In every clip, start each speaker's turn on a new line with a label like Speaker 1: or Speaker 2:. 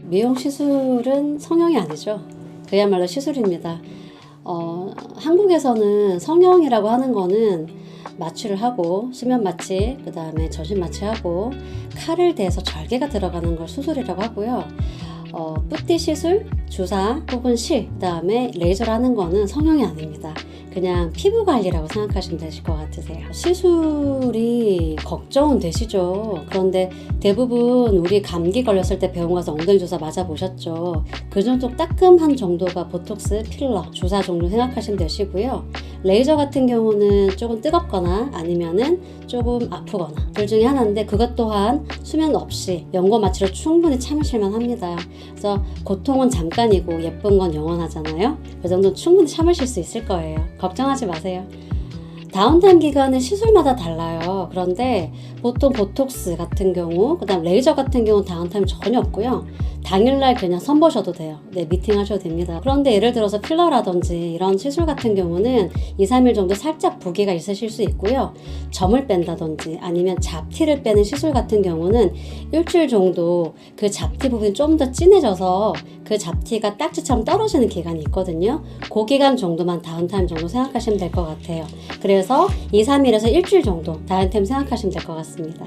Speaker 1: 미용 시술은 성형이 아니죠. 그야말로 시술입니다. 한국에서는 성형이라고 하는 거는 마취를 하고 수면 마취, 그 다음에 전신 마취하고 칼을 대서 절개가 들어가는 걸 수술이라고 하고요. 뿌띠 시술, 주사 혹은 실, 그 다음에 레이저를 하는 거는 성형이 아닙니다. 그냥 피부 관리라고 생각하시면 되실 것 같으세요. 시술이 걱정은 되시죠. 그런데 대부분 우리 감기 걸렸을 때 병원 가서 엉덩이 주사 맞아 보셨죠. 그 정도 따끔한 정도가 보톡스, 필러, 주사 정도 생각하시면 되시고요. 레이저 같은 경우는 조금 뜨겁거나 아니면은 조금 아프거나 둘 중에 하나인데, 그것 또한 수면 없이 연고 마취로 충분히 참으실만 합니다. 그래서 고통은 잠깐이고 예쁜 건 영원하잖아요. 그 정도는 충분히 참으실 수 있을 거예요. 걱정하지 마세요. 다운타임 기간은 시술마다 달라요. 그런데 보통 보톡스 같은 경우, 그 다음 레이저 같은 경우는 다운타임 전혀 없고요. 당일날 그냥 선보셔도 돼요. 네, 미팅 하셔도 됩니다. 그런데 예를 들어서 필러라든지 이런 시술 같은 경우는 2, 3일 정도 살짝 부기가 있으실 수 있고요. 점을 뺀다든지 아니면 잡티를 빼는 시술 같은 경우는 일주일 정도 그 잡티 부분이 좀 더 진해져서 그 잡티가 딱지처럼 떨어지는 기간이 있거든요. 그 기간 정도만 다운타임 정도 생각하시면 될 것 같아요. 그래서 2, 3일에서 일주일 정도 다운타임 생각하시면 될 것 같습니다.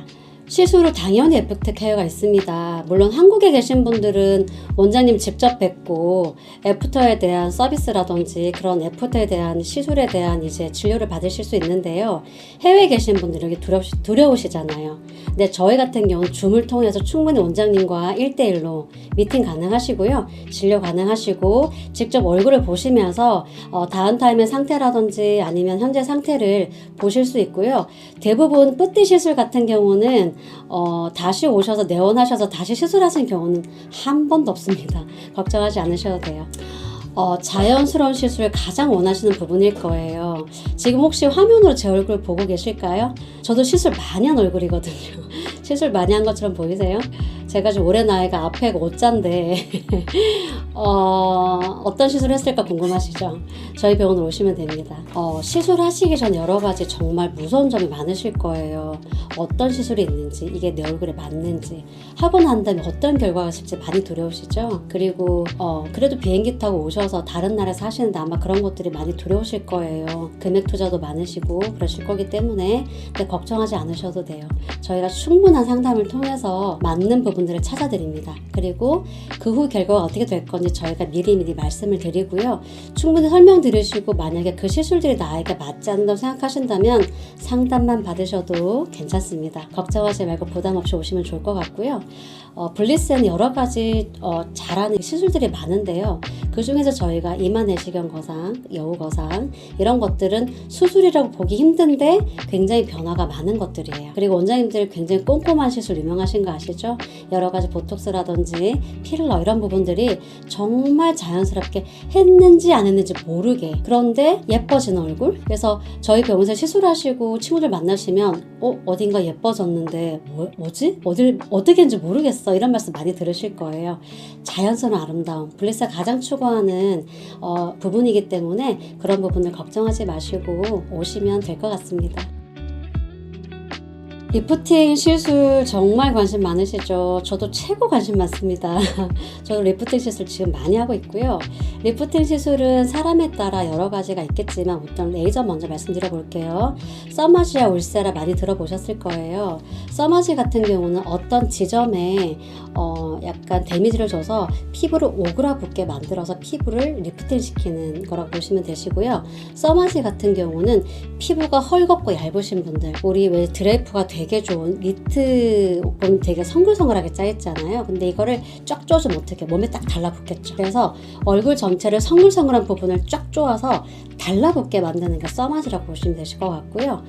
Speaker 1: 시술 후 당연히 애프터 케어가 있습니다. 물론 한국에 계신 분들은 원장님 직접 뵙고 애프터에 대한 서비스라든지 그런 애프터에 대한 시술에 대한 이제 진료를 받으실 수 있는데요. 해외에 계신 분들은 여기 두려우시잖아요. 근데 저희 같은 경우는 줌을 통해서 충분히 원장님과 1대1로 미팅 가능하시고요. 진료 가능하시고 직접 얼굴을 보시면서 다운타임의 상태라든지 아니면 현재 상태를 보실 수 있고요. 대부분 뿌띠 시술 같은 경우는 다시 오셔서 내원하셔서 다시 시술하신 경우는 한 번도 없습니다. 걱정하지 않으셔도 돼요. 자연스러운 시술을 가장 원하시는 부분일 거예요. 지금 혹시 화면으로 제 얼굴 보고 계실까요? 저도 시술 많이 한 얼굴이거든요. 시술 많이 한 것처럼 보이세요? 제가 지금 올해 나이가 앞에 5자인데 어떤 시술을 했을까 궁금하시죠? 저희 병원으로 오시면 됩니다. 시술하시기 전 여러 가지 정말 무서운 점이 많으실 거예요. 어떤 시술이 있는지, 이게 내 얼굴에 맞는지, 하고 난 다음에 어떤 결과가 있을지 많이 두려우시죠? 그리고 그래도 비행기 타고 오셔서 다른 나라에서 하시는데 아마 그런 것들이 많이 두려우실 거예요. 금액 투자도 많으시고 그러실 거기 때문에. 근데 걱정하지 않으셔도 돼요. 저희가 충분한 상담을 통해서 맞는 부분들을 찾아드립니다. 그리고 그 후 결과가 어떻게 될 건지 저희가 미리미리 말씀을 드리고요. 충분히 설명드리시고 만약에 그 시술들이 나에게 맞지 않는다고 생각하신다면 상담만 받으셔도 괜찮습니다. 걱정하지 말고 부담 없이 오시면 좋을 것 같고요. 블리스에는 여러 가지 잘하는 시술들이 많은데요. 그 중에서 저희가 이마 내시경 거상, 여우 거상 이런 것들은 수술이라고 보기 힘든데 굉장히 변화가 많은 것들이에요. 그리고 원장님들 굉장히 꼼꼼한 시술 유명하신 거 아시죠? 여러 가지 보톡스라든지 필러 이런 부분들이 정말 자연스럽게 했는지 안 했는지 모르게, 그런데 예뻐진 얼굴. 그래서 저희 병원에서 시술하시고 친구들 만나시면 어딘가 예뻐졌는데 뭐지? 어떻게 했는지 모르겠어 이런 말씀 많이 들으실 거예요. 자연스러운 아름다움, 블리스가 가장 추구하는 부분이기 때문에 그런 부분을 걱정하지 마시고 오시면 될 것 같습니다. 리프팅 시술 정말 관심 많으시죠? 저도 최고 관심 많습니다. 저도 리프팅 시술 지금 많이 하고 있고요. 리프팅 시술은 사람에 따라 여러 가지가 있겠지만 우선 레이저 먼저 말씀드려 볼게요. 서마시와 울세라 많이 들어보셨을 거예요. 서마시 같은 경우는 어떤 지점에 약간 데미지를 줘서 피부를 오그라붙게 만들어서 피부를 리프팅 시키는 거라고 보시면 되시고요. 서마시 같은 경우는 피부가 헐겁고 얇으신 분들, 우리 왜 드레이프가 되게 좋은 니트 옷은 되게 성글성글하게 짜있잖아요. 근데 이거를 쫙 조여주면 어떻게 몸에 딱 달라붙겠죠. 그래서 얼굴 전체를 성글성글한 부분을 쫙 조아서 달라붙게 만드는 게 서마시라고 보시면 되실 것 같고요.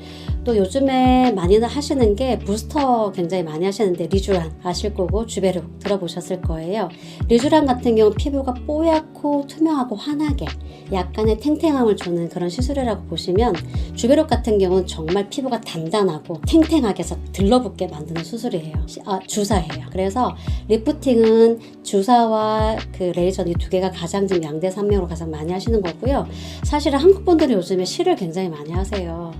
Speaker 1: 또 요즘에 많이들 하시는 게 부스터 굉장히 많이 하시는데 리쥬란 아실 거고 주베룩 들어보셨을 거예요. 리쥬란 같은 경우 피부가 뽀얗고 투명하고 환하게 약간의 탱탱함을 주는 그런 시술이라고 보시면, 주베룩 같은 경우는 정말 피부가 단단하고 탱탱하게 해서 들러붙게 만드는 수술이에요. 주사예요. 그래서 리프팅은 주사와 그 레이저 이 두 개가 가장 지금 양대 산맥으로 가장 많이 하시는 거고요. 사실은 한국 분들이 요즘에 실을 굉장히 많이 하세요.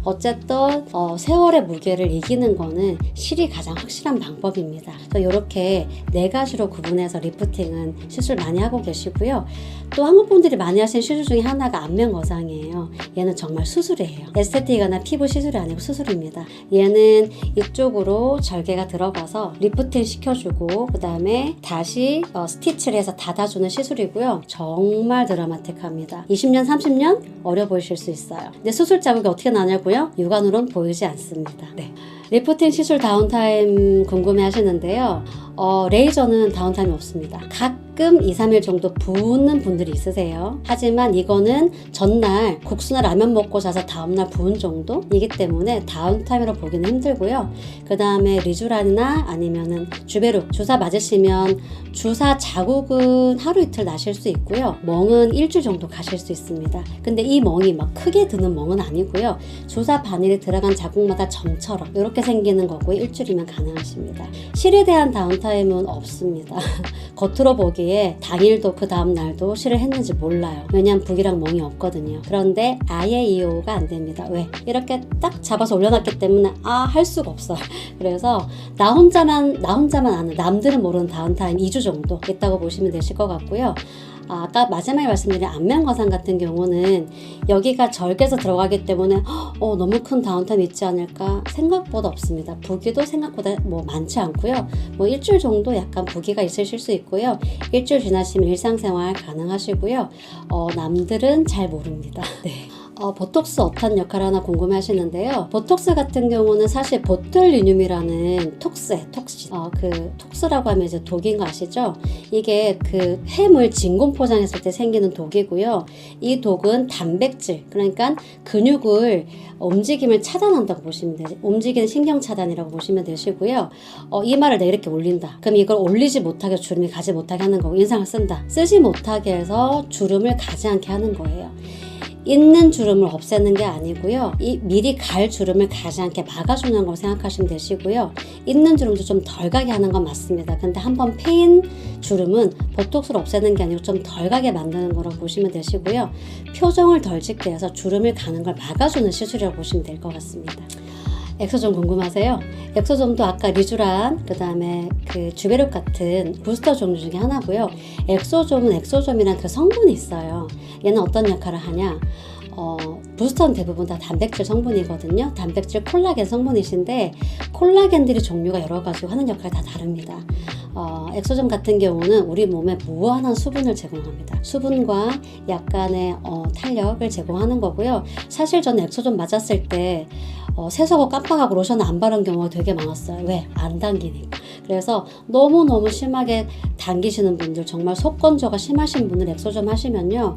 Speaker 1: 어쨌든 세월의 무게를 이기는 거는 실이 가장 확실한 방법입니다. 이렇게 4가지로 구분해서 리프팅은 시술 많이 하고 계시고요. 또 한국 분들이 많이 하시는 시술 중에 하나가 안면 거상이에요. 얘는 정말 수술이에요. 에스테틱이나 피부 시술이 아니고 수술입니다. 얘는 이쪽으로 절개가 들어가서 리프팅 시켜주고 그 다음에 다시 스티치를 해서 닫아주는 시술이고요. 정말 드라마틱합니다. 20년, 30년 어려 보이실 수 있어요. 근데 수술 자국이 어떻게 나냐고요? 육안으로는 보이지 않습니다. 네. 리프팅 시술 다운타임 궁금해 하시는데요. 레이저는 다운타임이 없습니다. 가끔 2, 3일 정도 부는 분들이 있으세요. 하지만 이거는 전날 국수나 라면 먹고 자서 다음날 부은 정도이기 때문에 다운타임으로 보기는 힘들고요. 그 다음에 리쥬란이나 아니면은 주베룩 주사 맞으시면 주사 자국은 하루 이틀 나실 수 있고요. 멍은 일주일 정도 가실 수 있습니다. 근데 이 멍이 막 크게 드는 멍은 아니고요. 주사 바늘이 들어간 자국마다 점처럼 이렇게 생기는 거고 일주일이면 가능하십니다. 실에 대한 다운타임은 없습니다. 겉으로 보기에 당일도 그 다음 날도 실을 했는지 몰라요. 왜냐하면 북이랑 멍이 없거든요. 그런데 아예 이호가 안 됩니다. 왜? 이렇게 딱 잡아서 올려놨기 때문에 할 수가 없어요. 그래서 나 혼자만 아는 남들은 모르는 다운타임 2주 정도 있다고 보시면 되실 것 같고요. 아까 마지막에 말씀드린 안면 거상 같은 경우는 여기가 절개해서 들어가기 때문에 너무 큰 다운타임 있지 않을까 생각보다 없습니다. 부기도 생각보다 많지 않고요. 일주일 정도 약간 부기가 있으실 수 있고요. 일주일 지나시면 일상생활 가능하시고요. 남들은 잘 모릅니다. 네. 보톡스 어떤 역할을 하나 궁금해 하시는데요. 보톡스 같은 경우는 사실 보툴리눔이라는 톡스에 톡신. 그 톡스라고 하면 이제 독인 거 아시죠? 이게 그 햄을 진공 포장했을 때 생기는 독이고요. 이 독은 단백질, 그러니까 근육을 움직임을 차단한다고 보시면 돼요. 움직이는 신경 차단이라고 보시면 되시고요. 이마를 내가 이렇게 올린다. 그럼 이걸 올리지 못하게 주름이 가지 못하게 하는 거고 인상을 쓴다. 쓰지 못하게 해서 주름을 가지 않게 하는 거예요. 있는 주름을 없애는 게 아니고요. 미리 갈 주름을 가지 않게 막아주는 걸 생각하시면 되시고요. 있는 주름도 좀 덜 가게 하는 건 맞습니다. 근데 한번 패인 주름은 보톡스를 없애는 게 아니고 좀 덜 가게 만드는 거라고 보시면 되시고요. 표정을 덜 짓게 해서 주름을 가는 걸 막아주는 시술이라고 보시면 될 것 같습니다. 엑소점 궁금하세요? 엑소점도 아까 리쥬란, 그 다음에 그 주베룩 같은 부스터 종류 중에 하나고요. 엑소점은 엑소점이란 그 성분이 있어요. 얘는 어떤 역할을 하냐? 부스터는 대부분 다 단백질 성분이거든요. 단백질 콜라겐 성분이신데 콜라겐들이 종류가 여러 가지고 하는 역할이 다 다릅니다. 엑소점 같은 경우는 우리 몸에 무한한 수분을 제공합니다. 수분과 약간의 탄력을 제공하는 거고요. 사실 저는 엑소점 맞았을 때 세수하고 깜빡하고 로션 안 바른 경우가 되게 많았어요. 왜? 안 당기니까. 그래서 너무너무 심하게 당기시는 분들, 정말 속건조가 심하신 분들 엑소점 하시면요.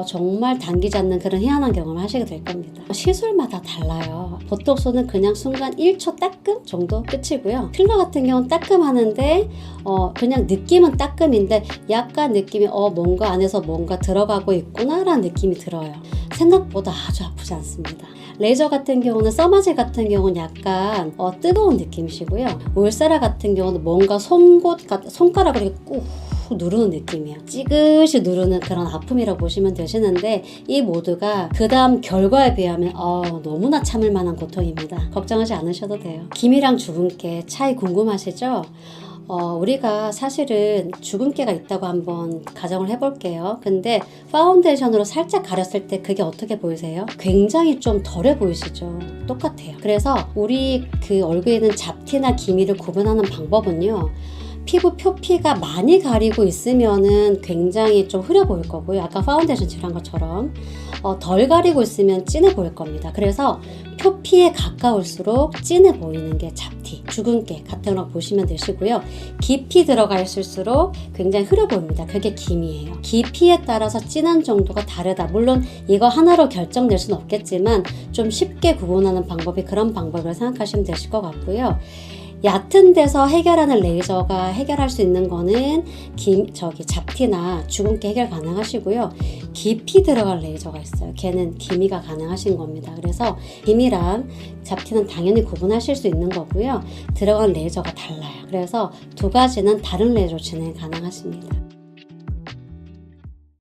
Speaker 1: 정말 당기지 않는 그런 희한한 경험을 하시게 될 겁니다. 시술마다 달라요. 보톡스는 그냥 순간 1초 따끔 정도 끝이고요. 필러 같은 경우는 따끔하는데 그냥 느낌은 따끔인데 약간 느낌이 뭔가 안에서 뭔가 들어가고 있구나 라는 느낌이 들어요. 생각보다 아주 아프지 않습니다. 레이저 같은 경우는 써마질 같은 경우는 약간 뜨거운 느낌이시고요. 울세라 같은 경우는 뭔가 손가락을 이렇게 꾹 누르는 느낌이에요. 찌그시 누르는 그런 아픔이라고 보시면 되시는데 이 모두가 그 다음 결과에 비하면 너무나 참을 만한 고통입니다. 걱정하지 않으셔도 돼요. 기미랑 주근깨 차이 궁금하시죠? 우리가 사실은 주근깨가 있다고 한번 가정을 해볼게요. 근데 파운데이션으로 살짝 가렸을 때 그게 어떻게 보이세요? 굉장히 좀 덜해 보이시죠? 똑같아요. 그래서 우리 그 얼굴에 있는 잡티나 기미를 구분하는 방법은요. 피부 표피가 많이 가리고 있으면은 굉장히 좀 흐려 보일 거고요. 아까 파운데이션 칠한 것처럼 덜 가리고 있으면 진해 보일 겁니다. 그래서 표피에 가까울수록 진해 보이는 게 잡티, 주근깨 같은 거 보시면 되시고요. 깊이 들어가 있을수록 굉장히 흐려 보입니다. 그게 기미예요. 깊이에 따라서 진한 정도가 다르다. 물론 이거 하나로 결정될 수는 없겠지만 좀 쉽게 구분하는 방법이 그런 방법을 생각하시면 되실 것 같고요. 얕은 데서 해결하는 레이저가 해결할 수 있는 거는 잡티나 주근깨 해결 가능하시고요. 깊이 들어갈 레이저가 있어요. 걔는 기미가 가능하신 겁니다. 그래서 기미랑 잡티는 당연히 구분하실 수 있는 거고요. 들어간 레이저가 달라요. 그래서 두 가지는 다른 레이저 진행 가능하십니다.